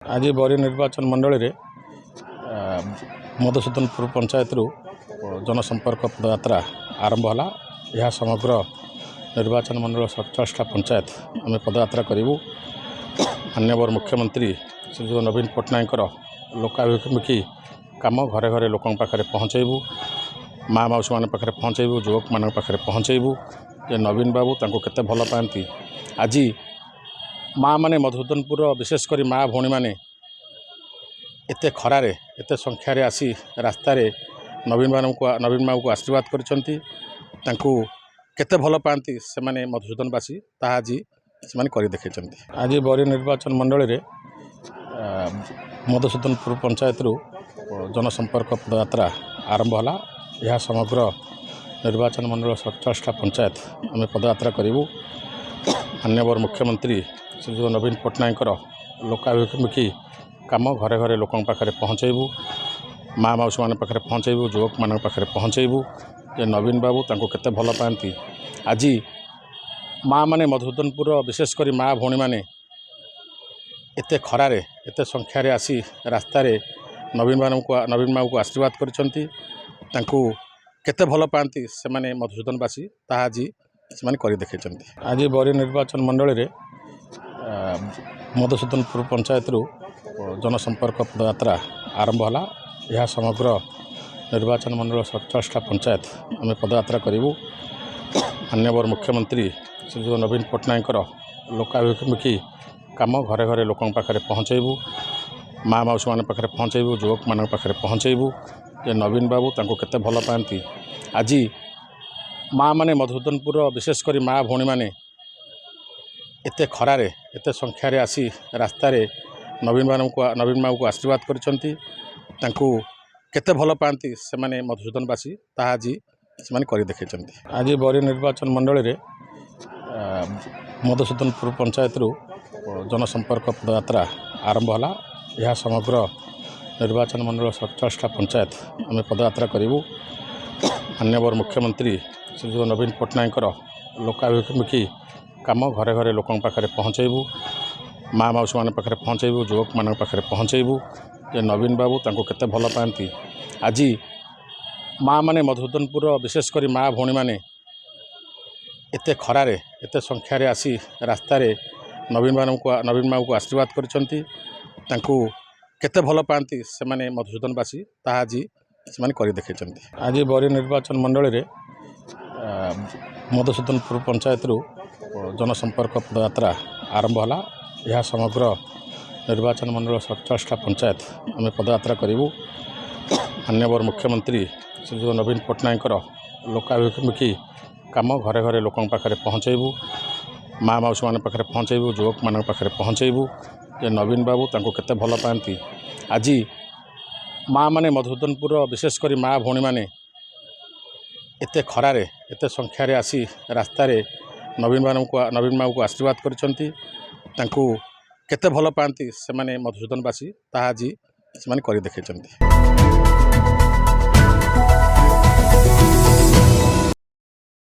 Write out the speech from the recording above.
आज बरी निर्वाचन मंडल रे मधुसूदनपुर पंचायत रु जनसंपर्क पदयात्रा आरंभ होला। यह समग्र निर्वाचन मंडल 47टा पंचायत आम पदयात्रा करूँ। माननीय मुख्यमंत्री श्री नवीन पट्टनायक लोकाभिमुखी काम घरे घरे लोक पाखे पहुँचेबू, माँ मौसी मान पाखे पहुँचेबू, युवक मान पाखे पहुँचेबू जे नवीन बाबू तांको केते भल पाती। आज माँ माने मधुसूदनपुर विशेषकर माँ भौणी मैंने एत खरार एत संख्यार आसी रास्तार नवीन बाबू को आशीर्वाद करते भल पाती से माने मधुसूदनवासी ता आज से देखे। आज बरी निर्वाचन मंडल रे मधुसूदनपुर पंचायत रु जनसंपर्क पदयात्रा आरंभ होला। यह समग्र निर्वाचन मंडल 47टा पंचायत आम पदयात्रा करूँ। माननीय मुख्यमंत्री श्री नवीन पट्टनायक लोकाभिमुखी काम घरे घरे लोक पाखे पहुँचेबू, माँ मौसी मान पाखे पहुँचेबू, युवक मान पाखे पहुँचेबू जे नवीन बाबू तांको केते भल पाती। आज माँ माने मधुसूदनपुर विशेषकर माँ भौणी मैंने एत खरार एत संख्यार आसी रास्तार नवीन बाबू को आशीर्वाद करते भल पाती से माने मधुसूदनवासी ता आज से देखे। आज बरी निर्वाचन मंडल रे मधुसूदनपुर पंचायत रु जनसंपर्क पदयात्रा आरंभ होला। यह समग्र निर्वाचन मंडल 47टा पंचायत आम पदयात्रा करूँ। माननीय मुख्यमंत्री श्री नवीन पट्टनायक लोकाभिमुखी काम घरे घरे लोक पाखे पहुँचेबू, माँ मौसी मान पाखे पहुँचेबू, युवक मान पाखे पहुँचेबू जे नवीन बाबू तांको केते भल पाती। आज माँ माने मधुसूदनपुर विशेषकर माँ भौणी मैंने एत खरार एत संख्यार आसी रास्तार नवीन बाबू को आशीर्वाद करते भल पाती से माने मधुसूदनवासी ता आज से देखे। आज बरी निर्वाचन मंडल रे मधुसूदनपुर पंचायत रु जनसंपर्क पदयात्रा आरंभ होला। यह समग्र निर्वाचन मंडल 47टा पंचायत आम पदयात्रा करूँ। माननीय मुख्यमंत्री श्री नवीन पट्टनायक लोकाभिमुखी काम घरे घरे लोक पाखे पहुँचेबू, माँ मौसी मान पाखे पहुँचेबू, युवक मान पाखे पहुँचेबू जे नवीन बाबू तांको केते भल पाती। आज माँ माने मधुसूदनपुर विशेषकर माँ भौणी मैंने एत खरार एत संख्यार आसी रास्तार नवीन बाबू को आशीर्वाद करते भल पाती से माने मधुसूदनवासी ता आज से देखे। आज बरी निर्वाचन मंडल रे मधुसूदनपुर पंचायत रु जनसंपर्क पदयात्रा आरंभ होला। यह समग्र निर्वाचन मंडल 47टा पंचायत आम पदयात्रा करूँ। माननीय मुख्यमंत्री श्री नवीन पट्टनायक लोकाभिमुखी काम घरे घरे लोक पाखे पहुँचेबू, माँ मौसी मान पाखे पहुँचेबू, युवक मान पाखे पहुँचेबू जे नवीन बाबू तांको केते भल पाती। आज माँ माने मधुसूदनपुर विशेषकर माँ भौणी मैंने एत खरार एत संख्यार आसी रास्तार नवीन बाबू को आशीर्वाद करते भल पाती से माने मधुसूदनवासी ता आज से देखे।